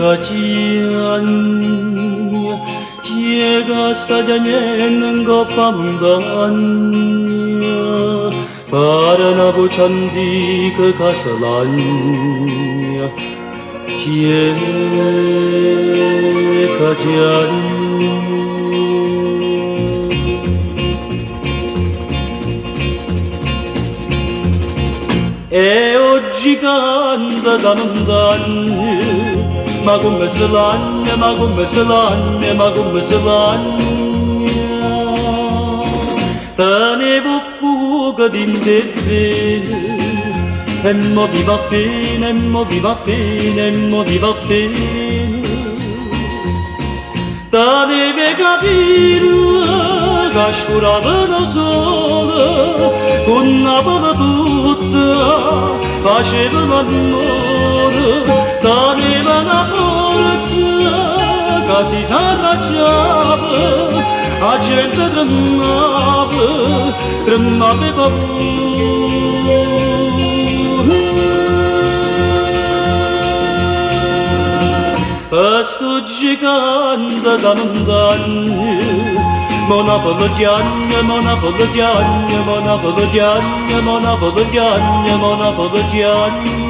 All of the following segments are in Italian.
gajian Tiega sajanyen pamundannya Para nabu candi kekasalannya Tiega diani E oggi canta da montagne, ma come se lagna, ma come se lagna, ma come se lagna. Te ne può fuga di te, e mo viva bene, e mo viva bene, e mo viva bene. Te deve capire che scurava sola, con una palla tutta, faceva l'amore, teneva una forza che si s'arrabbiava, la gente tremava e paura. Sto gigante da montagne, Monopolo gianna, monopolo gianna, monopolo gianna, monopolo gianna, monopolo gianna.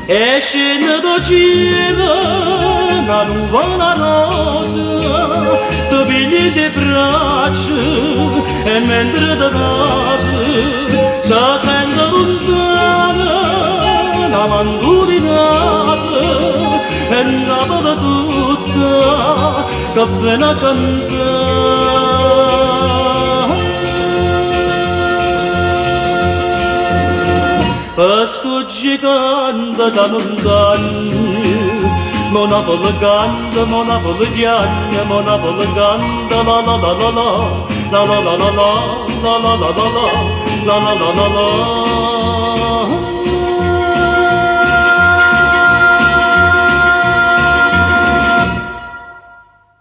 E scende da cielo una nuvola rosa, ti pigli di braccia e mentre ti passa si sente lontana una mandolinata e una voce tutta che viene a cantare. Sto gigante da montagne, monopolo canta, monopolo gianna, monopolo canta, la la la la la, la la la la la, la la la la la, la la la la la.